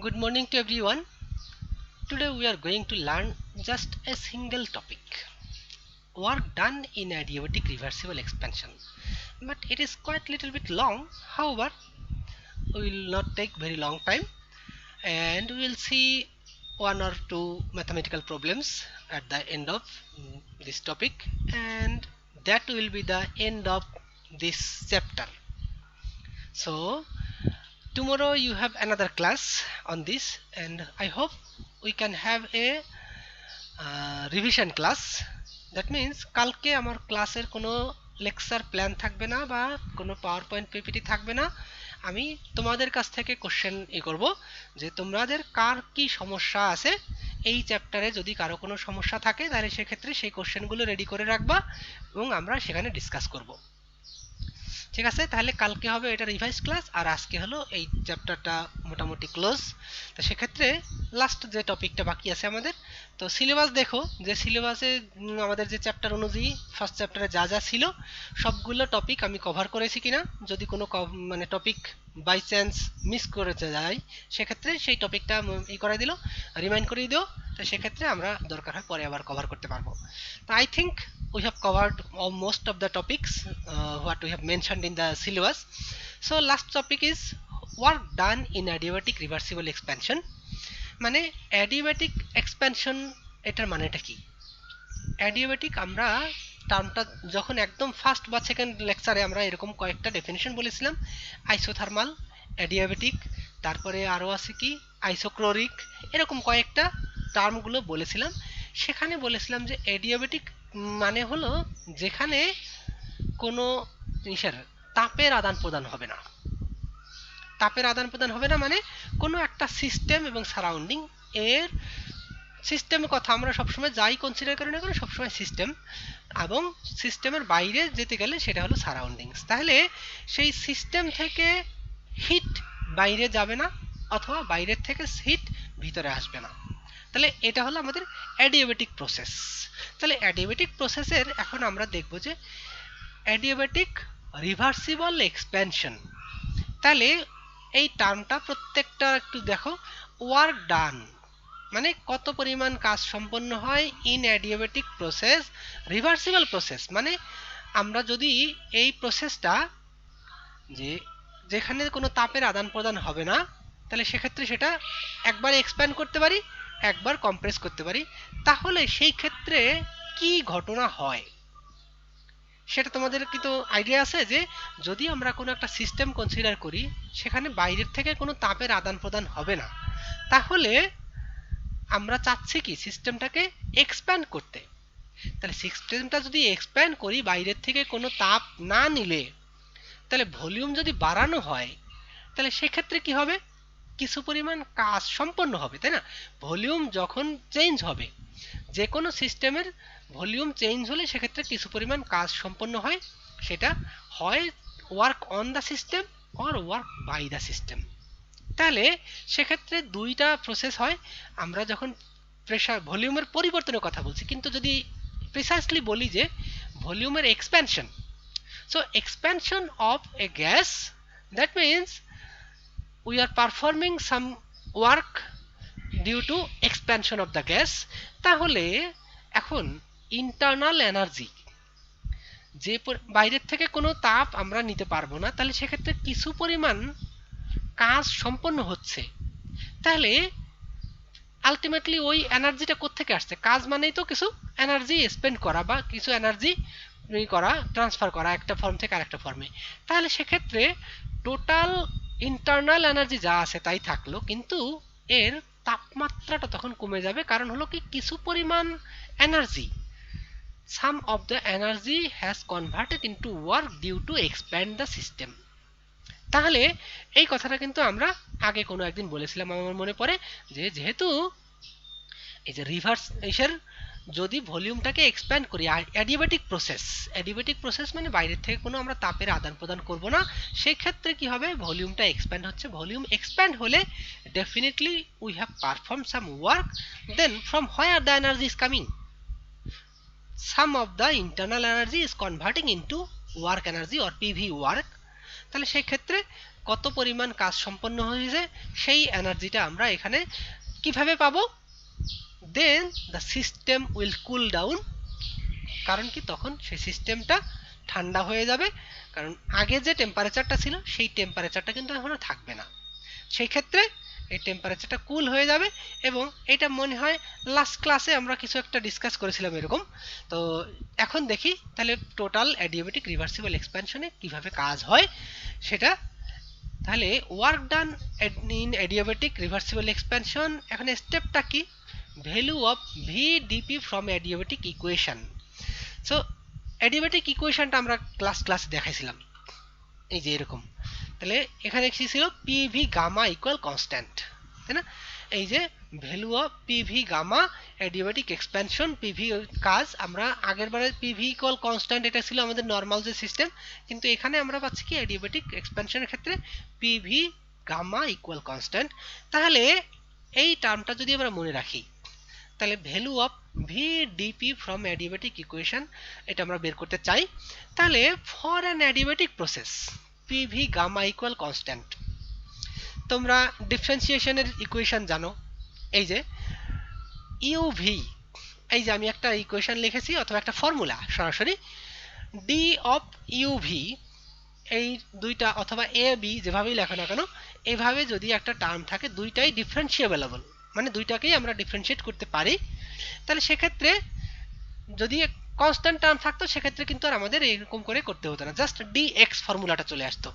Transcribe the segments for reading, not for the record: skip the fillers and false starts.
Good morning to everyone. Today we are going to learn just a single topic, work done in adiabatic reversible expansion. But it is quite little bit long. However, we will not take very long time and we will see one or two mathematical problems at the end of this topic, and that will be the end of this chapter. So tomorrow you have another class on this, and I hope we can have a revision class. That means কালকে আমার ক্লাসের কোনো lecture plan থাকবে না বা কোনো power point PPT থাকবে না। আমি তোমাদের কাছ থেকে কোশ্চেন করব যে তোমাদের কার কি সমস্যা আছে এই চ্যাপ্টারে। যদি কারো কোনো সমস্যা থাকে তাহলে সেক্ষেত্রে সেই কোশ্চেনগুলো রেডি করে রাখবা এবং আমরা সেখানে ডিসকাস করব। ঠিক আছে, তাহলে কালকে হবে এটা রিভাইজ ক্লাস, আর আজকে হলো এই চ্যাপ্টারটা মোটামুটি ক্লোজ। তো সেক্ষেত্রে লাস্ট যে টপিকটা বাকি আছে আমাদের, তো সিলেবাস দেখো যে সিলেবাসে আমাদের যে চ্যাপ্টার অনুযায়ী ফার্স্ট চ্যাপ্টারে যা যা ছিল সবগুলো টপিক আমি কভার করেছি কিনা। যদি কোনো মানে টপিক বাই চান্স মিস করেছে যায় সেক্ষেত্রে সেই টপিকটা করে দিল, রিমাইন্ড করিয়ে দিও। তো সেক্ষেত্রে আমরা দরকার হয় পরে আবার কভার করতে পারবো। তো I think we have covered most of the topics what we have mentioned in the syllabus. So last topic is work done in adiabatic reversible expansion. মানে adiabatic expansion এটার মানেটা কি? adiabatic আমরা টার্মটা যখন একদম ফার্স্ট বা সেকেন্ড লেকচারে আমরা এরকম কয়েকটা ডেফিনিশন বলেছিলাম, আইসোথার্মাল, অ্যাডিয়াবেটিক, তারপরে আরও আছে কি আইসোক্লোরিক, এরকম কয়েকটা টার্মগুলো বলেছিলাম। সেখানে বলেছিলাম যে অ্যাডিয়াবেটিক মানে হলো যেখানে কোনো জিনিসের তাপের আদান প্রদান হবে না। তাপের আদান প্রদান হবে না মানে কোনো একটা সিস্টেম এবং সারাউন্ডিং এর সিস্টেমের কথা আমরা সবসময় যাই কনসিডার করি না কেন সবসময় সিস্টেম, এবং সিস্টেমের বাইরে যেতে গেলে সেটা হলো সারাউন্ডিংস। তাহলে সেই সিস্টেম থেকে হিট বাইরে যাবে না অথবা বাইরের থেকে হিট ভিতরে আসবে না। তাহলে এটা হলো আমাদের অ্যাডিয়াবেটিক প্রসেস। তাহলে অ্যাডিয়াবেটিক প্রসেসের এখন আমরা দেখব যে অ্যাডিয়াবেটিক রিভার্সিবল এক্সপ্যানশন। তাহলে এই টার্মটা প্রত্যেকটা একটু দেখো, ওয়ার্ক ডান মানে কত পরিমাণ কাজ সম্পন্ন হয় in adiabatic process, reversible process মানে আমরা যদি এই প্রসেসটা যেখানে কোনো তাপের আদান প্রদান হবে না তাহলে সেক্ষেত্রে সেটা একবার এক্সপ্যান্ড করতে পারি, একবার কম্প্রেস করতে পারি। তাহলে সেই ক্ষেত্রে কি ঘটনা হয় সেটা তোমাদের কিন্তু আইডিয়া আছে যে যদি আমরা কোনো একটা সিস্টেম কনসিডার করি সেখানে বাইরের থেকে কোনো তাপের আদান প্রদান হবে না, তাহলে আমরা চাচ্ছি কি সিস্টেমটাকে এক্সপ্যান্ড করতে। তাহলে সিস্টেমটা যদি এক্সপ্যান্ড করি বাইরের থেকে কোনো তাপ না নিলে, তাহলে ভলিউম যদি বাড়ানো হয় তাহলে সেক্ষেত্রে কি হবে, কিছু পরিমাণ কাজ সম্পন্ন হবে, তাই না? ভলিউম যখন চেঞ্জ হবে, যে কোনো সিস্টেমের ভলিউম চেঞ্জ হলে সেক্ষেত্রে কিছু পরিমাণ কাজ সম্পন্ন হয়, সেটা হয় work on the system or work by the system. তাহলে সেক্ষেত্রে দুইটা প্রসেস হয়। আমরা যখন প্রেসার ভলিউমের পরিবর্তনের কথা বলছি, কিন্তু যদি প্রিসাইসলি বলি যে ভলিউমের expansion, so expansion of a gas, that means we are performing some work due to expansion of the gas. তাহলে এখন ইন্টারনাল এনার্জি, যে বাইরের থেকে কোনো তাপ আমরা নিতে পারবো না, তাহলে সেক্ষেত্রে কিছু পরিমাণ কাজ সম্পন্ন হচ্ছে। তাহলে আলটিমেটলি ওই এনার্জিটা কোত্থেকে আসছে? কাজ মানেই তো কিছু এনার্জি স্পেন্ড করা বা কিছু এনার্জি করা, ট্রান্সফার করা একটা ফর্ম থেকে আরেকটা ফর্মে। তাহলে সেক্ষেত্রে টোটাল ইন্টারনাল এনার্জি যা আছে তাই থাকলো, কিন্তু এর তাপমাত্রাটা তখন কমে যাবে। কারণ হলো কি কিছু পরিমাণ energy, some of the energy has converted into work due to expand the system. তাহলে এই কথাটা কিন্তু আমরা আগে কোনো একদিন বলেছিলাম, আমার মনে পড়ে যে যেহেতু এই যে রিভার্স এর যদি ভলিউমটাকে এক্সপ্যান্ড করি, অ্যাডিয়াবেটিক প্রসেস মানে বাইরের থেকে কোনো আমরা তাপের আদান প্রদান করব না, সেই ক্ষেত্রে কি হবে, ভলিউমটা এক্সপ্যান্ড হচ্ছে। ভলিউম এক্সপ্যান্ড হলে definitely we have perform some work, then from where the energy is coming, some of the internal energy is converting into work energy or PV work. তাহলে সেই ক্ষেত্রে কত পরিমাণ কাজ সম্পন্ন হয়েছে সেই এনার্জিটা আমরা এখানে কিভাবে পাবো, then the system will cool down, কারণ কি তখন সেই সিস্টেমটা ঠান্ডা হয়ে যাবে, কারণ আগে যে টেম্পারেচারটা ছিল সেই টেম্পারেচারটা কিন্তু এখন আর থাকবে না, সেই ক্ষেত্রে এই টেম্পারেচারটা কুল হয়ে যাবে। এবং এটা মনে হয় লাস্ট ক্লাসে আমরা কিছু একটা ডিসকাস করেছিলাম এরকম। তো এখন দেখি তাহলে টোটাল অ্যাডিয়াবেটিক রিভার্সিবল এক্সপ্যানশনে কিভাবে কাজ হয় সেটা। তাহলে work done in adiabatic reversible expansion, এখানে স্টেপটা কি, value of V dP from adiabatic equation. So adiabatic ইকুয়েশনটা আমরা ক্লাসে দেখাইছিলাম এই যে এরকম। তাহলে এখানে কি ছিল, পিভি গামা ইকুয়াল কনস্ট্যান্ট, তাই না? এই যে value of PV gamma adiabatic expansion, PV কাজ আমরা আগের বারে পিভি ইকুয়াল কনস্ট্যান্ট এটা ছিল আমাদের নর্মাল যে সিস্টেম, কিন্তু এখানে আমরা পাচ্ছি কি অ্যাডিয়াবেটিক এক্সপ্যানশনের ক্ষেত্রে পিভি গামা ইকুয়াল কনস্ট্যান্ট। তাহলে এই টার্মটা যদি আমরা মনে রাখি, তাহলে value of V dP from adiabatic equation এটা আমরা বের করতে চাই। তাহলে for an adiabatic process PV gamma equal constant, তোমরা ডিফারেন্সিয়েশনের ইকুয়েশন জানো, এই যে ইউভি, এই যে আমি একটা ইকুয়েশন লিখেছি অথবা একটা ফর্মুলা সরাসরি, ডি অফ ইউভি, এই দুইটা অথবা এ বি যেভাবেই লেখো না কেন, এভাবে যদি একটা টার্ম থাকে দুইটাই ডিফারেন্সিয়েবল, মানে দুইটাকেই আমরা ডিফারেন্সিয়েট করতে পারি, তাহলে সেক্ষেত্রে যদি কনস্ট্যান্ট টার্ম থাকতো সেক্ষেত্রে কিন্তু আর আমাদের এরকম করে করতে হতো না, জাস্ট ডিএক্স ফর্মুলাটা চলে আসতো,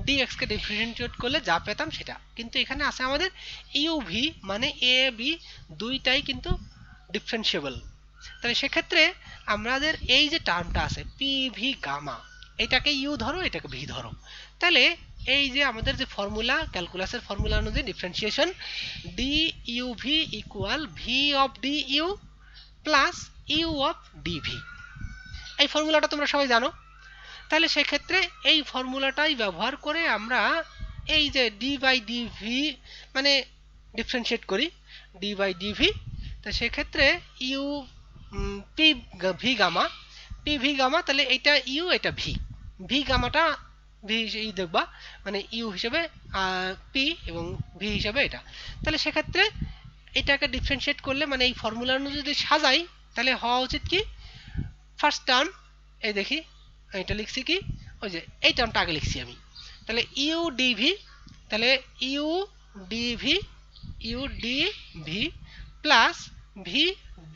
ডিএক্স কে ডিফারেন্সিয়েট করলে যা পেতাম সেটা। কিন্তু এখানে আছে আমাদের ইউভি মানে এ বি দুইটাই কিন্তু ডিফারেন্সিয়েবল, তাহলে সেক্ষেত্রে আমাদের এই যে টার্মটা আছে পিভি গামা, এটাকে ইউ ধরো এটাকে ভি ধরো, তাহলে এই যে আমাদের যে ফর্মুলা ক্যালকুলাসের ফর্মুলা অনুযায়ী differentiation d UV equal V of d U plus U of dV, এই ফর্মুলাটা তোমরা সবাই জানো। তাহলে সেক্ষেত্রে এই ফর্মুলাটাই ব্যবহার করে আমরা এই যে ডি বাই ডিভি মানে ডিফারেন্সিয়েট করি ডি বাই ডিভি, তো সেক্ষেত্রে U P V gamma, P V gamma, তাহলে এটা ইউ এটা ভি, ভি গামাটা ভি দেখবা মানে ইউ হিসেবে পি এবং ভি হিসেবে এটা, তাহলে সেক্ষেত্রে এটাকে ডিফারেন্সিয়েট করলে মানে এই ফর্মুলা অনুযায়ী যদি সাজাই তাহলে হওয়া উচিত কি, ফার্স্ট টার্ম এই দেখি এটা লিখছি কি, ওই যে এই টার্মটা আগে লিখছি আমি, তাহলে ইউ ডিভি, তাহলে U dV U dV plus V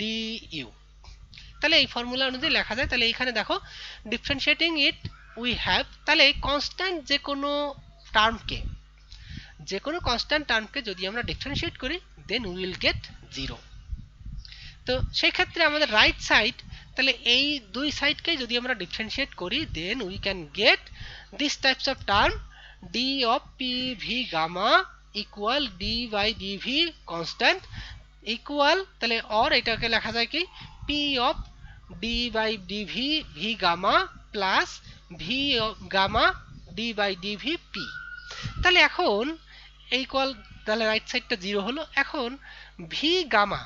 d U, তাহলে এই ফর্মুলা অনুযায়ী লেখা যায়। তাহলে এখানে দেখো ডিফারেন্সিয়েটিং ইট উই হ্যাভ, তাহলে কনস্ট্যান্ট যে কোনো টার্মকে, যে কোনো কনস্ট্যান্ট টার্মকে যদি আমরা ডিফারেন্সিয়েট করি then we will get zero. তো সেই ক্ষেত্রে আমাদের রাইট সাইড, তাহলে এই দুই সাইডকে যদি আমরা ডিফারেন্সিয়েট করি then we can get this types of term d of P V gamma equal d by dV constant equal, তাহলে অর এটাকে লেখা যায় কি P of d by dV V gamma plus V gamma d by dV P. তাহলে এখন এই call, তাহলে right সাইডটা জিরো হলো। এখন ভি গামা,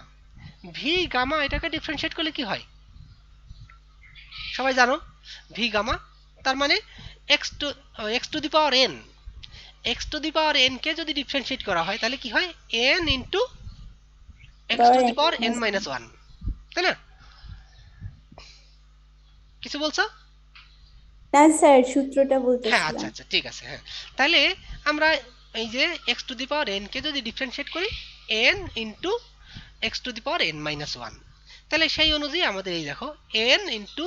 ভি গামা এটাকে ডিফারেন্সিয়েট করলে কি হয় সবাই জানো, ভি গামা তার মানে x to the power N, x to the power N K যদি ডিফারেন্সিয়েট করা হয় তাহলে কি হয় N into x to the power n minus one, তাই না? কিছু বলছো? না স্যার, সূত্রটা হ্যাঁ বলতেছিলাম। আচ্ছা আচ্ছা ঠিক আছে। হ্যাঁ তাহলে আমরা এই যে x to the power N K যদি ডিফারেন্সিয়েট করি N into x to the power n minus one, তাহলে সেই অনুযায়ী আমাদের এই দেখো এন ইন্টু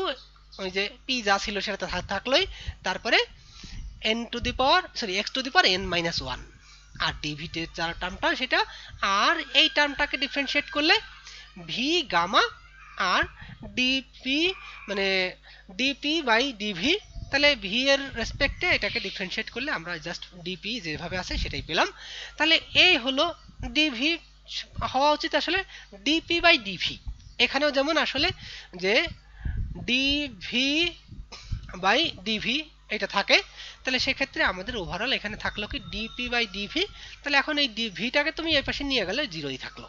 ওই যে পি যা ছিল সেটা থাকলোই, তারপরে n to the power sorry x to the power n minus one, আর ডিভিতে যার টার্মটা সেটা, আর এই টার্মটাকে ডিফারেন্সিয়েট করলে ভি গামা আর ডিপি মানে ডিপি বাই ডিভি, তাহলে ভি এর রেসপেক্টে এটাকে ডিফারেন্সিয়েট করলে আমরা জাস্ট ডিপি যেভাবে আছে সেটাই পেলাম। তাহলে এই হলো ডিভি, হওয়া উচিত আসলে ডিপি বাই ডিভি, এখানেও যেমন আসলে যে ডিভি বাই ডিভি এটা থাকে, তাহলে সেক্ষেত্রে আমাদের ওভারঅল এখানে থাকলো কি ডিপি বাই ডিভি, তাহলে এখন এই ভিটাকে তুমি এই পাশে নিয়ে গেলে জিরোই থাকলো,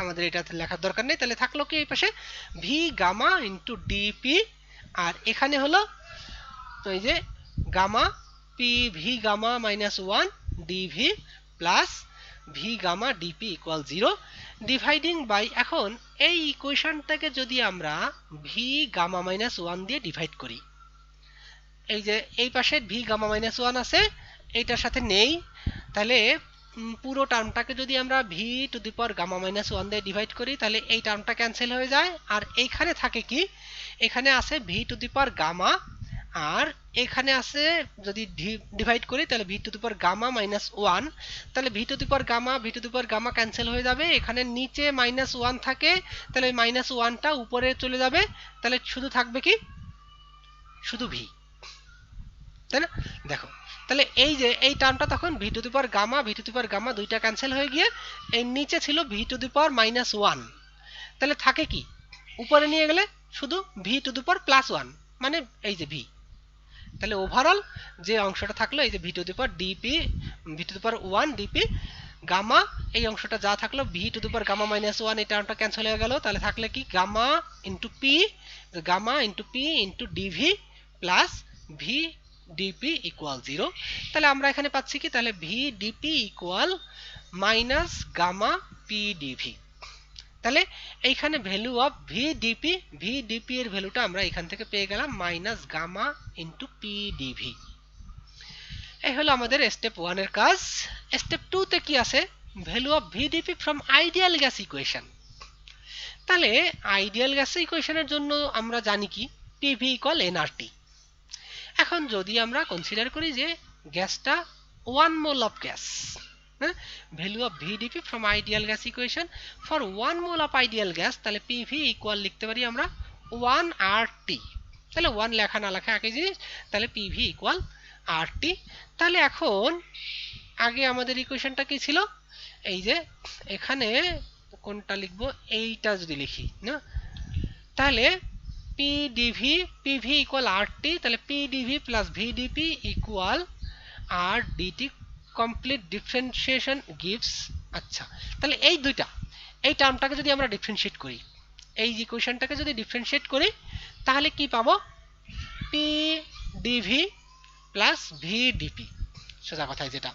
আমাদের এটা লেখার দরকার নেই। তাহলে থাকলো কি এই পাশে ভি গামা ইন্টু ডিপি, আর এখানে হলো তো এই যে gamma P V gamma minus 1 dV plus V gamma dP equal 0 dividing by, এখন এই ইকুয়েশনটাকে যদি আমরা ভি গামা মাইনাস 1 দিয়ে ডিভাইড করি, এই যে এই পাশে ভি গামা মাইনাস 1 আছে, এইটার সাথে নেই, তাহলে পুরো টার্মটাকে যদি আমরা V to the power gamma minus 1 দিয়ে ডিভাইড করি, তাহলে এই টার্মটা ক্যান্সেল হয়ে যায়, আর এইখানে থাকে কি, এখানে আছে V to the power gamma, আর এখানে আছে যদি ডিভাইড করি তাহলে V to the power gamma minus 1, তাহলে V to the power gamma cancel হয়ে যাবে, এখানে নিচে মাইনাস 1 থাকে, তাহলে মাইনাস 1টা উপরে চলে যাবে, তাহলে শুধু থাকবে কি, শুধু ভি, তাই না? দেখো, তাহলে এই যে এই টার্মটা তখন V to the power gamma দুইটা ক্যান্সেল হয়ে গিয়ে এই নিচে ছিল V to the power minus 1, তাহলে থাকে কি, উপরে নিয়ে গেলে শুধু V to the power plus 1, মানে এই যে ভি, তাহলে ওভারঅল যে অংশটা থাকলো এই যে V to the power dP, V to the power 1 dP gamma, এই অংশটা যা থাকলো V to the power gamma minus 1, এই টার্মটা ক্যান্সেল হয়ে গেল, তাহলে থাকলে কি gamma into P into dV plus V dP equal 0, তাহলে আমরা এখানে পাচ্ছি কি, তাহলে V dP equal minus gamma P dV, তাহলে এইখানে ভ্যালু অফ ভি ডিপি এর ভ্যালুটা আমরা এখান থেকে পেয়ে গেলাম minus gamma into P dV. এই হলো আমাদের স্টেপ 1 এর কাজ। স্টেপ 2 তে কি আছে, value of V dP from ideal gas equation. তাহলে আইডিয়াল গ্যাস ইকুয়েশনের জন্য আমরা জানি কি, পিভি ইকুয়াল এনআরটি। এখন যদি আমরা কনসিডার করি যে গ্যাসটা 1 mole of gas, value of VDP from ideal gas equation for 1 mole of ideal gas, তাহলে পিভি ইকুয়াল লিখতে পারি আমরা 1 আরটি, তাহলে 1 লেখা না লেখা একই জিনিস, তাহলে পিভি ইকুয়াল আরটি। তাহলে এখন আগে আমাদের ইকুয়েশনটা কি ছিল, এই যে এখানে কোনটা লিখবো, এইটা যদি লিখি না, তাহলে পিভি ইকুয়াল আরটি, তাহলে PDV plus VdP equal R DT, complete differentiation gives, আচ্ছা তাহলে এই দুইটা, এই টার্মটাকে যদি আমরা ডিফারেন্সিয়েট করি, এই ইকুয়েশনটাকে যদি ডিফারেন্সিয়েট করি, তাহলে কি পাবো, পিডিভি প্লাস ভিডিপি, সোজা কথায় যেটা,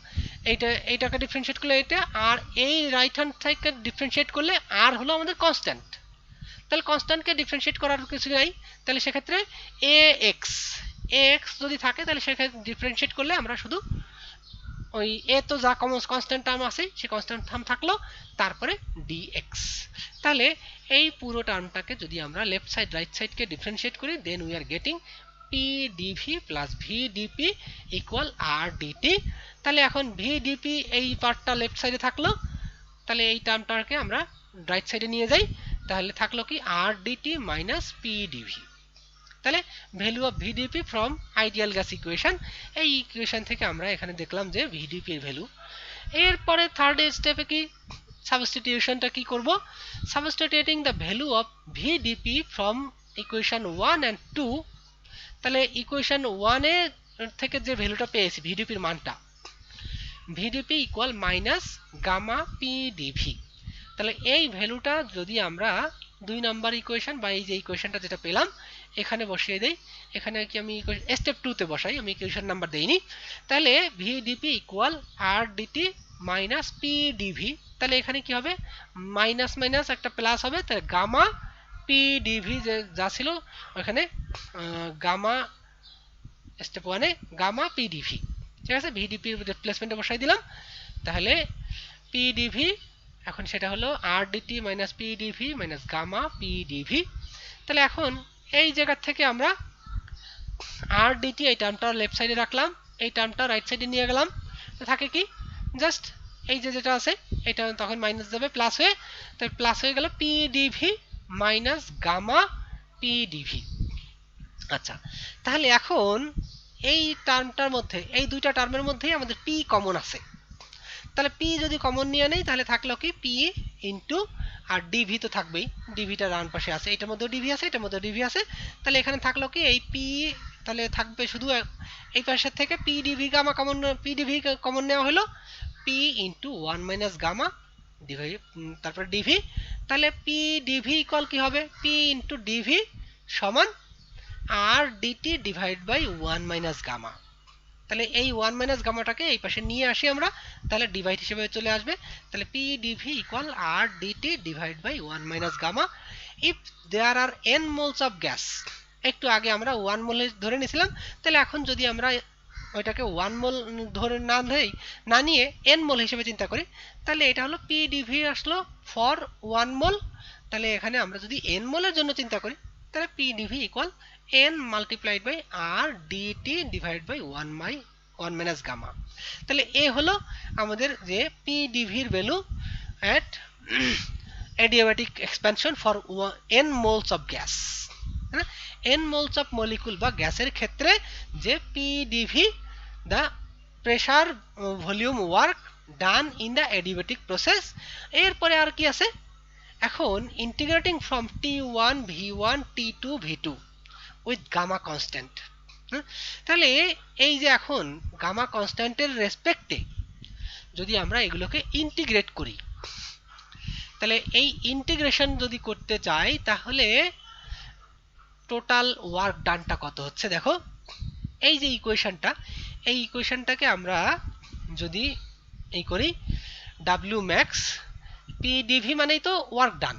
এইটাকে ডিফারেন্সিয়েট করলে এটা, আর এই রাইট হ্যান্ড সাইডকে ডিফারেন্সিয়েট করলে আর হলো আমাদের কনস্ট্যান্ট, তাহলে কনস্ট্যান্টকে ডিফারেন্সিয়েট করার কিছু নাই, তাহলে সেক্ষেত্রে এক্স যদি থাকে, তাহলে সেক্ষেত্রে ডিফারেন্সিয়েট করলে আমরা শুধু ওই এ তো যা কনস্ট্যান্ট টার্ম আছে সেই কনস্ট্যান্ট টার্ম থাকলো, তারপরে ডিএক্স, তাহলে এই পুরো টার্মটাকে যদি আমরা লেফট সাইড রাইট সাইডকে ডিফারেন্সিয়েট করি, then we are getting PdV plus VdP equal R DT. তাহলে এখন ভিডিপি এই পার্টটা লেফট সাইডে থাকলো, তাহলে এই টার্মটাকে আমরা রাইট সাইডে নিয়ে যাই, তাহলে থাকলো কি আর ডিটি মাইনাস পিডিভি। তাহলে value of VDP from ideal gas equation, এই ইকুয়েশন থেকে আমরা এখানে দেখলাম যে ভিডিপি এর ভ্যালু। এরপরে থার্ড স্টেপে কি, সাবস্টিটিউশনটা কি করব, substituting the value of VDP from equation 1 and 2, তাহলে ইকুয়েশন 1 এর থেকে যে ভ্যালুটা পেয়েছি ভিডিপির মানটা, VdP equal minus gamma PdV, তাহলে এই ভ্যালুটা যদি আমরা 2 নাম্বার ইকুয়েশন বা এই যে ইকুয়েশনটা যেটা পেলাম এখানে বসিয়ে দেই, এখানে কি আমি স্টেপ 2 তে বসাই, আমি ইকুয়েশন নাম্বার দেইনি, তাহলে VDP equal R dT minus PDV, তাহলে এখানে কি হবে, মাইনাস মাইনাস একটা প্লাস হবে, তাহলে গামা পিডিভি যে যা ছিল ওখানে গামা স্টেপ 1 এ গামা পিডিভি, ঠিক আছে, ভিডিপি রিপ্লেসমেন্টে বসাই দিলাম, তাহলে পিডিভি এখন সেটা হলো R dT minus PdV minus gamma PdV. তাহলে এখন এই জায়গা থেকে আমরা আর ডিটি এই টার্মটা লেফট সাইডে রাখলাম, এই টার্মটা রাইট সাইডে নিয়ে গেলাম, থাকে কি জাস্ট এই যে যেটা আছে এটা তখন মাইনাস যাবে প্লাস হয়ে, তাই প্লাস হয়ে গেল পিডিভি মাইনাস গামা পিডিভি। আচ্ছা, তাহলে এখন এই টার্মটার মধ্যে, এই দুইটা টার্মের মধ্যেই আমাদের পি কমন আছে, তাহলে পি যদি কমন নিয়ে নেই তাহলে থাকলো কি পি ইন্টু আর ডিভি তো থাকবেই, ডিভিটা ডান পাশে আছে, এটার মধ্যেও ডিভি আছে, এটার মধ্যেও ডিভি আছে, তাহলে এখানে থাকলো কি এই পি, তাহলে থাকবে শুধু এই পাশের থেকে PDV gamma common, PDV common নেওয়া হলো P into 1 minus gamma DV, তারপর ডিভি, তাহলে পি ডিভি ইকুয়াল কি হবে, পি ইন্টু ডিভি সমান R DT divide by 1 minus gamma, তাহলে এই 1 মাইনাস গামাটাকে এই পাশে নিয়ে আসি আমরা, তাহলে ডিভাইড হিসেবে চলে আসবে। তাহলে P DV equal R DT divide by 1 minus gamma if there are n moles of gas. একটু আগে আমরা 1 মোল ধরে নিয়েছিলাম, তাহলে এখন যদি আমরা ওইটাকে 1 মোল ধরে না নিয়ে n মোল হিসেবে চিন্তা করি, তাহলে এটা হলো পি ডিভি আসলো ফর 1 মোল। তাহলে এখানে আমরা যদি n মোলের জন্য চিন্তা করি, তাহলে P DV equal n multiplied by R DT divide by 1 minus gamma. তাহলে এ হলো আমাদের যে পি ডিভির value at adiabatic expansion for n moles of gas. হ্যাঁ, n মোলস অফ মলিকুল বা গ্যাসের ক্ষেত্রে যে P DV the pressure volume work done in the adiabatic process. এরপরে আর কি আছে, এখন integrating from T1 V1 T2 V2 with gamma constant. তাহলে এই যে এখন গামা কনস্ট্যান্টের রেসপেক্টে যদি আমরা এগুলোকে ইন্টিগ্রেট করি, তাহলে এই ইন্টিগ্রেশন যদি করতে চাই তাহলে টোটাল ওয়ার্ক ডানটা কত হচ্ছে দেখো। এই যে ইকুয়েশনটা, এই ইকুয়েশনটাকে আমরা যদি এই করি ডাব্লিউ ম্যাক্স পি ডিভি মানেই তো ওয়ার্ক ডান,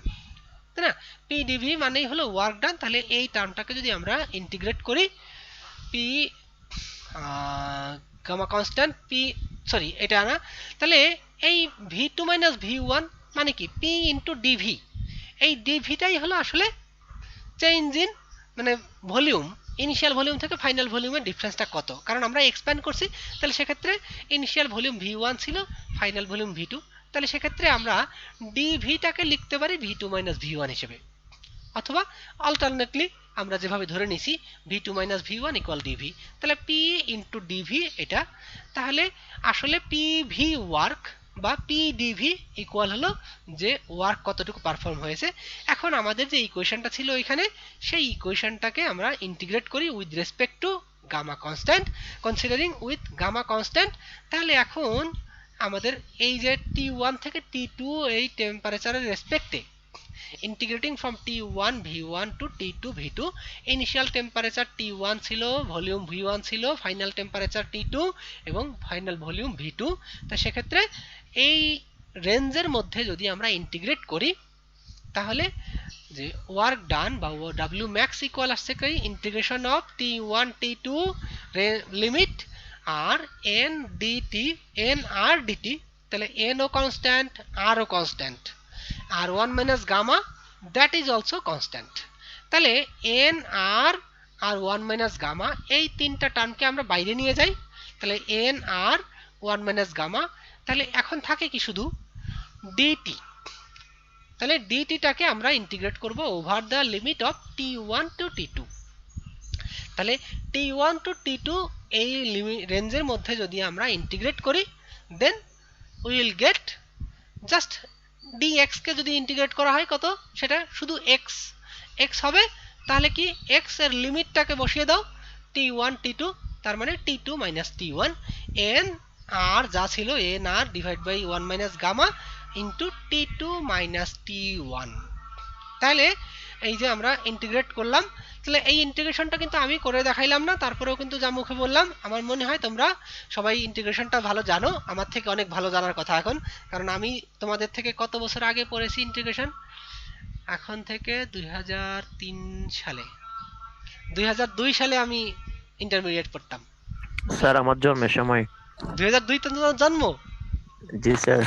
তাই না? পি ডিভি মানেই হলো ওয়ার্ক ডান। তাহলে এই টার্মটাকে যদি আমরা ইন্টিগ্রেট করি P gamma constant P, sorry এটা না, তাহলে এই V two minus V one মানে কি পি ইন্টু ডিভি। এই ডিভিটাই হলো আসলে চেঞ্জ ইন মানে ভলিউম, ইনিশিয়াল ভলিউম থেকে ফাইনাল ভলিউমের ডিফারেন্সটা কত, কারণ আমরা এক্সপ্যান্ড করছি। তাহলে সেক্ষেত্রে ইনিশিয়াল ভলিউম ভি ওয়ান ছিল, ফাইনাল ভলিউম ভি টু, তাহলে সেক্ষেত্রে আমরা ডিভিটাকে লিখতে পারি V two minus V one হিসেবে, অথবা অল্টারনেটলি আমরা যেভাবে ধরে নিছি V two minus V one equal dV. তাহলে পি ইন্টু ডিভি এটা, তাহলে আসলে পি ভি ওয়ার্ক বা পি ডিভি ইকুয়াল হলো যে ওয়ার্ক কতটুকু পারফর্ম হয়েছে। এখন আমাদের যে ইকুয়েশনটা ছিল এখানে, সেই ইকুয়েশনটাকে আমরা ইন্টিগ্রেট করি with respect to gamma constant, considering with gamma constant. তাহলে এখন আমাদের এই যে T1 থেকে T2 এই টেম্পারেচারের রেসপেক্টে integrating from T1 V1 to T2 V2, initial temperature T1 ছিল, ভলিউম V1 ছিল, ফাইনাল টেম্পারেচার T2 এবং ফাইনাল ভলিউম V2। তো সেক্ষেত্রে এই রেঞ্জের মধ্যে যদি আমরা ইন্টিগ্রেট করি তাহলে যে ওয়ার্ক ডান বা ডাব্লিউ ম্যাক্স ইকুয়াল আসছে কি integration of T1 T2 limit R N DT N R DT, তাহলে এন ও কনস্ট্যান্ট আর ও কনস্ট্যান্ট আর 1 minus gamma that is also constant. তাহলে এন আর আর 1 মাইনাস গামা এই তিনটা টার্মকে আমরা বাইরে নিয়ে যাই, তাহলে এন আর 1 মাইনাস গামা, তাহলে এখন থাকে কি শুধু ডিটি। তাহলে ডিটিটাকে আমরা ইন্টিগ্রেট করব over the limit of T1 to T2। তাহলে T1 টু T2 এই রেঞ্জের মধ্যে যদি আমরা ইন্টিগ্রেট করি then we will get just dx কে যদি ইন্টিগ্রেট করা হয় কত, সেটা শুধু x হবে। তাহলে কি x এর লিমিটটাকে বসিয়ে দাও T1 T2, তার মানে T2 মাইনাস T1 n আর যা ছিল n R divide by 1 minus gamma into T2 minus T1। তাহলে এই যে আমরা ইন্টিগ্রেট করলাম, তাহলে এই ইন্টিগ্রেশনটা কিন্তু আমি করে দেখাইলাম না, তারপরেও কিন্তু যা মুখে বললাম আমার মনে হয় তোমরা সবাই ইন্টিগ্রেশনটা ভালো জানো, আমার থেকে অনেক ভালো জানার কথা এখন, কারণ আমি তোমাদের থেকে কত বছর আগে পড়েছি ইন্টিগ্রেশন, এখন থেকে 2003 সালে 2002 সালে আমি ইন্টারমিডিয়েট পড়তাম। স্যার আমার জন্মের সময়। 2002 তো তোমার জন্ম? জি স্যার।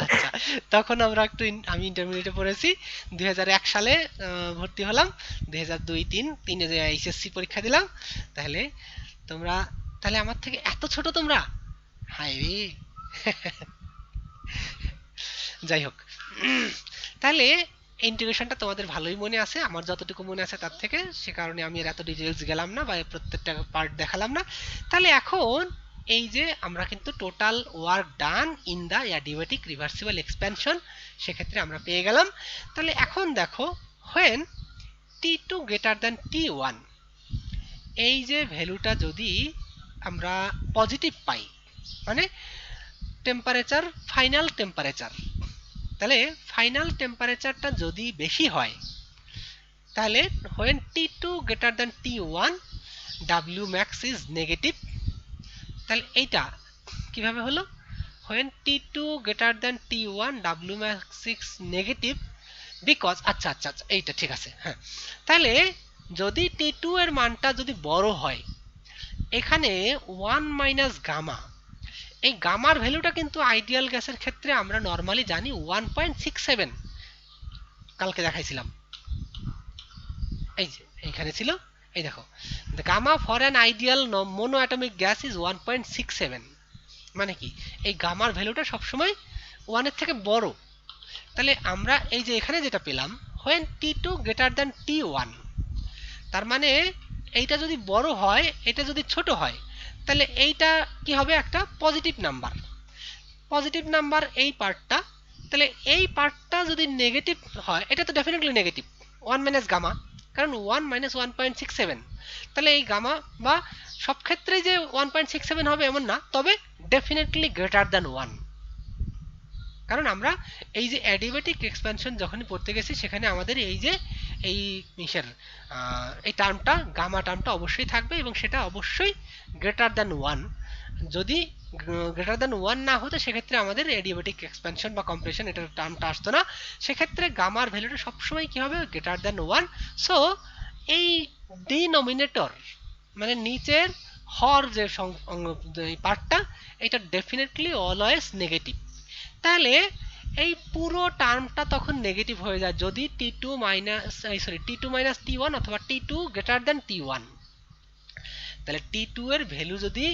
আচ্ছা, তখন আমরা আমি ইন্টারমিডিয়েটে পড়েছি 2001 সালে ভর্তি হলাম, 2002-3 যে এইচএসসি পরীক্ষা দিলাম। তাহলে তোমরা তাহলে আমার থেকে এত ছোট তোমরা, হায় রে। যাই হোক, তাহলে ইন্টিগ্রেশনটা তোমাদের ভালোই মনে আছে, আমার যতটুকু মনে আছে তার থেকে, সে কারণে আমি এত ডিটেলস গেলাম না বা প্রত্যেকটা পার্ট দেখালাম না। তাহলে এখন এই যে আমরা কিন্তু total work done in the adiabatic reversible expansion সেক্ষেত্রে আমরা পেয়ে গেলাম। তাহলে এখন দেখো when T2 greater than T1 এই যে ভ্যালুটা যদি আমরা পজিটিভ পাই, মানে টেম্পারেচার ফাইনাল টেম্পারেচার, তাহলে ফাইনাল টেম্পারেচারটা যদি বেশি হয় তাহলে when T2 greater than T1 W max is negative. তাহলে এইটা কিভাবে হলো, when T2 greater than T1 W max is negative because আচ্ছা আচ্ছা আচ্ছা এইটা ঠিক আছে। হ্যাঁ, তাহলে যদি T2 এর মানটা যদি বড় হয়, এখানে 1 মাইনাস গামা, এই গামার ভ্যালুটা কিন্তু আইডিয়াল গ্যাসের ক্ষেত্রে আমরা নরমালি জানি 1.67, কালকে দেখাইছিলাম, এই যে এইখানে ছিল, এই দেখো gamma for an ideal mono atomic gas is 1.67, মানে কি এই গামার ভ্যালুটা সবসময় 1 এর থেকে বড়। তাহলে আমরা এই যে এখানে যেটা পেলাম when T2 greater than T1, তার মানে এইটা যদি বড় হয় এটা যদি ছোট হয়, তাহলে এইটা কি হবে, একটা পজিটিভ নাম্বার। পজিটিভ নাম্বার এই পার্টটা, তাহলে এই পার্টটা যদি নেগেটিভ হয়, এটা তো ডেফিনেটলি নেগেটিভ 1 মাইনাস গামা, কারণ 1 মাইনাস 1.67, তাহলে এই গামা বা সব ক্ষেত্রে যে 1.67 হবে এমন না, তবে ডেফিনেটলি গ্রেটার দ্যান 1। কারণ আমরা এই যে অ্যাডিয়াবেটিক এক্সপ্যানশন যখনই পড়তে গেছি সেখানে আমাদের এই যে এই মিশার এই টার্মটা গামা টার্মটা অবশ্যই থাকবে এবং সেটা অবশ্যই গ্রেটার দ্যান 1। যদি গ্রেটার দ্যান 1 না হতো সেক্ষেত্রে আমাদের অ্যাডিয়াবেটিক এক্সপ্যানশন বা কম্প্রেশন এটার টার্মটা আসতো না, সেক্ষেত্রে গামার ভ্যালুটা সবসময় কি হবে, গ্রেটার দ্যান 1। সো এই ডিনোমিনেটর মানে নিচের হর যে পার্টটা, এটা ডেফিনেটলি অলওয়েজ নেগেটিভ। তাহলে এই পুরো টার্মটা তখন নেগেটিভ হয়ে যায় যদি T2 minus T2 minus T1 অথবা T2 গ্রেটার দ্যান T1। তাহলে T2 এর ভ্যালু যদি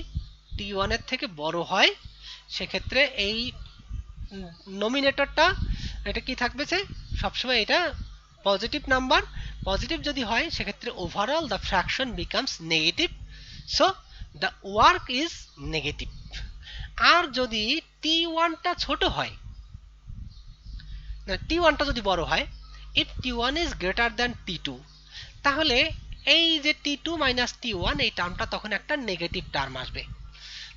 T1 এর থেকে বড় হয়, সেক্ষেত্রে এই নমিনেটরটা এটা কি থাকবে, যে সবসময় এটা পজিটিভ নাম্বার। পজিটিভ যদি হয় সেক্ষেত্রে overall the fraction becomes negative, so the work is negative. আর যদি T1টা ছোট হয়, T1টা যদি বড় হয়, if T1 is greater than T2, তাহলে এই যে T2 মাইনাস T1 এই টার্মটা তখন একটা নেগেটিভ টার্ম আসবে।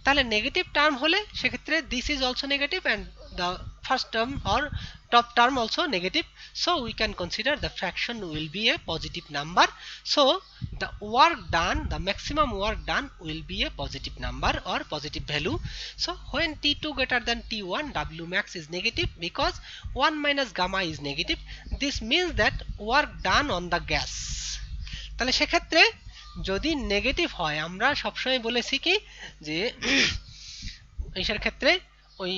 তাহলে নেগেটিভ টার্ম হলে সেক্ষেত্রে this is also negative and the first term or top term also negative, so we can consider the fraction will B A positive number, so the work done, the maximum work done will be a positive number or positive value. So when T2 greater than T1, W max is negative because 1 minus gamma is negative. This means that work done on the gas. তাহলে সেক্ষেত্রে যদি negative হয়, আমরা সবসময় বলেছি কি যে এইটার ক্ষেত্রে ওই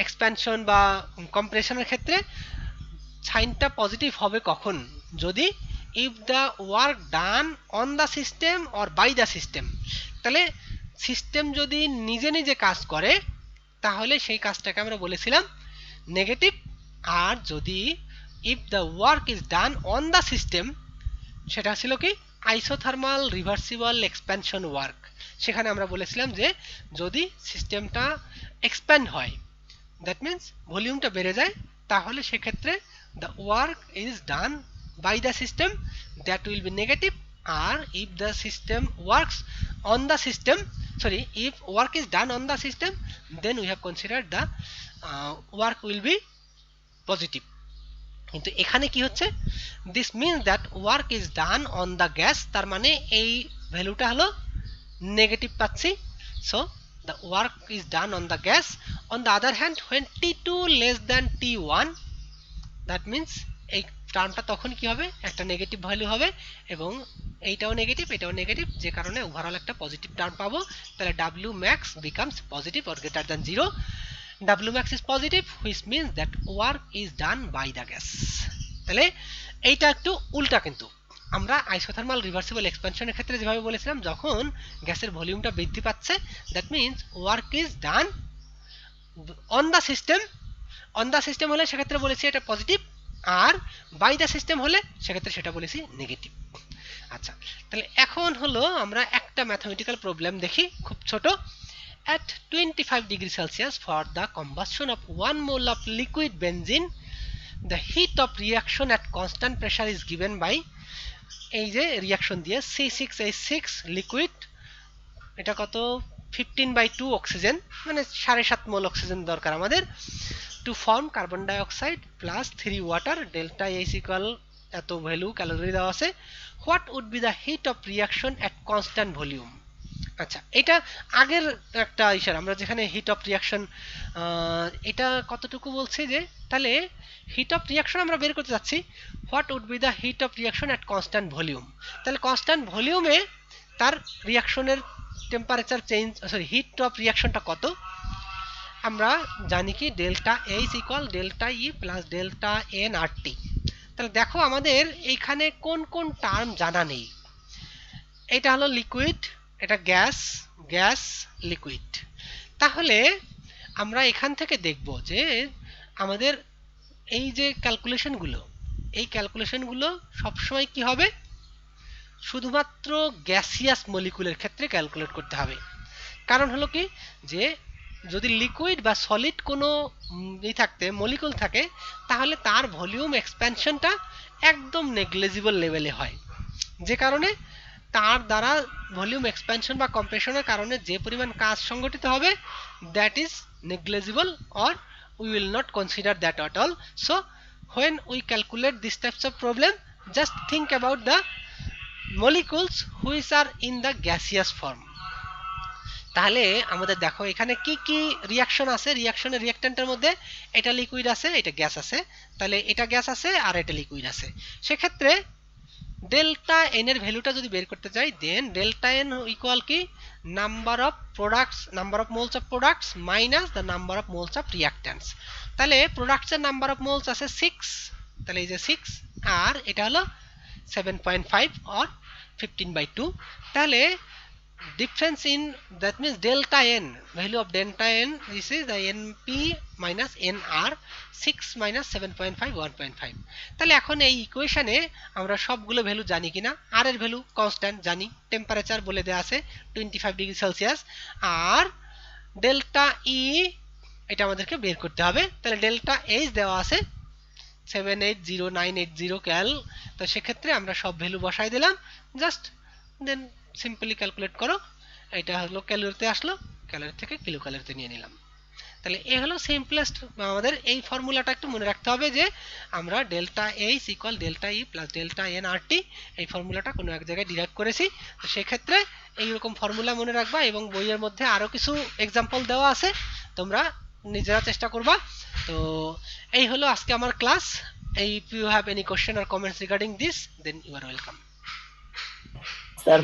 এক্সপ্যানশন বা কম্প্রেশনের ক্ষেত্রে সাইনটা পজিটিভ হবে কখন, যদি if the work done on the system or by the system, তাহলে সিস্টেম যদি নিজে নিজে কাজ করে তাহলে সেই কাজটাকে আমরা বলেছিলাম নেগেটিভ। আর যদি if the work is done on the system, সেটা ছিল কি আইসোথার্মাল রিভার্সিবল এক্সপ্যানশন ওয়ার্ক। সেখানে আমরা বলেছিলাম যে যদি সিস্টেমটা এক্সপ্যান্ড হয়, দ্যাট মিন্স ভলিউমটা বেড়ে যায়, তাহলে সেক্ষেত্রে the work is done by the system, that will be negative. Or if the system works on the system, if work is done on the system, then we have considered the work will be positive. কিন্তু এখানে কি হচ্ছে, this means that work is done on the gas, তার মানে এই ভ্যালুটা হলো negative পাচ্ছি, so the work is done on the gas. On the other hand, when T2 less than T1, that means এই টার্মটা তখন কি হবে, একটা নেগেটিভ ভ্যালু হবে এবং এইটাও নেগেটিভ এটাও নেগেটিভ, যে কারণে ওভারঅল একটা পজিটিভ টার্ম পাবো। তাহলে W max becomes positive or greater than 0. W max is positive, which means that work is done by the gas. তাহলে এইটা একটু উল্টা, কিন্তু আমরা আইসোথার্মাল রিভার্সিবল এক্সপ্যানশনের ক্ষেত্রে যেভাবে বলেছিলাম, যখন গ্যাসের ভলিউমটা বৃদ্ধি পাচ্ছে, that means work is done on the system. On the system হলে সেক্ষেত্রে বলেছি এটা পজিটিভ, আর বাই দ্য সিস্টেম হলে সেক্ষেত্রে সেটা বলেছি নেগেটিভ। আচ্ছা, তাহলে এখন হলো আমরা একটা ম্যাথমেটিক্যাল প্রবলেম দেখি, খুব ছোট। At 25 degrees Celsius for the combustion of 1 mole of liquid benzene, the heat of reaction at constant pressure is given by, এই যে রিয়াকশন দিয়ে C6H6 লিকুইড, এটা কত 15/2 অক্সিজেন, মানে 7.5 মোল অক্সিজেন দরকার আমাদের, to form carbon dioxide plus 3 water, delta H equal এত value calorie দেওয়া আছে, what would be the heat of reaction at constant volume. আচ্ছা, এটা আগের একটা ইশারা, আমরা যেখানে হিট অফ রিয়াকশন এটা কতটুকু বলছে যে তাহলে হিট অফ রিয়াকশন আমরা বের করতে যাচ্ছি, what would be the heat of reaction at constant volume. তাহলে কনস্ট্যান্ট ভলিউমে তার রিয়াকশনের temperature change, sorry heat of রিয়াকশনটা কত, আমরা জানি কি delta H equal delta E plus delta N R T. তাহলে দেখো আমাদের এইখানে কোন কোন টার্ম জানা নেই। এটা হলো লিকুইড, এটা গ্যাস, গ্যাস লিকুইড। তাহলে আমরা এখান থেকে দেখব যে আমাদের এই যে ক্যালকুলেশনগুলো, এই ক্যালকুলেশনগুলো সবসময় কি হবে, শুধুমাত্র গ্যাসিয়াস মলিকুলের ক্ষেত্রে ক্যালকুলেট করতে হবে। কারণ হলো কি যে যদি লিকুইড বা সলিড কোনো থাকতে মলিকুল থাকে, তাহলে তার ভলিউম এক্সপ্যানশনটা একদম নেগলিজিবল লেভেলে হয়, যে কারণে তার দ্বারা ভলিউম এক্সপ্যানশন বা কম্প্রেশনের কারণে যে পরিমাণ কাজ সংগঠিত হবে that is negligible or we will not consider that at all. So when we calculate these types of problem, just think about the molecules which are in the gaseous form. তাহলে আমাদের দেখো এখানে কি কি রিয়াকশন আছে, রিয়াকশনের রিঅ্যাক্ট্যান্টের মধ্যে এটা liquid আছে, এটা গ্যাস আছে, তাহলে এটা গ্যাস আছে আর এটা লিকুইড আছে। সেক্ষেত্রে ডেল্টা এন এর ভ্যালুটা যদি বের করতে চাই, দেন ডেল্টা এন ইকুয়াল কি number of products, number of moles of products minus the number of moles of reactants. তাহলে প্রোডাক্টসের নাম্বার অফ মোলস আছে 6, তাহলে এই যে 6 আর এটা হলো 7.5 অর 15/2। তাহলে difference in, that means delta n, value of delta n, this is the np minus nr, 6 minus 7.5 1.5। তাহলে এখন এই ইকুয়েশনে আমরা সবগুলো ভ্যালু জানি কিনা, আর এর ভ্যালু কনস্ট্যান্ট জানি, টেম্পারেচার বলে দেওয়া আছে 25 ডিগ্রি সেলসিয়াস, আর ডেল্টা ই এটা আমাদেরকে বের করতে হবে। তাহলে ডেল্টা এইচ দেওয়া আছে 780980 ক্যাল। তো সেক্ষেত্রে আমরা সব ভ্যালু বসাই দিলাম, জাস্ট দেন সিম্পলি ক্যালকুলেট করো, এটা হলো ক্যালোরিতে আসলো, ক্যালোরি থেকে কিলো ক্যালোরিতে নিয়ে নিলাম। তাহলে এই হলো সিম্পলেস্ট। আমাদের এই ফর্মুলাটা একটু মনে রাখতে হবে যে আমরা delta H equal delta E plus delta N R T, এই ফর্মুলাটা কোনো এক জায়গায় ডিরাইভ করেছি। তো সেক্ষেত্রে এইরকম ফর্মুলা মনে রাখবা, এবং বইয়ের মধ্যে আরও কিছু এক্সাম্পল দেওয়া আছে, তোমরা নিজেরা চেষ্টা করবা। তো এই হলো আজকে আমার class. If you have any question or comments regarding this, then you are welcome. Sir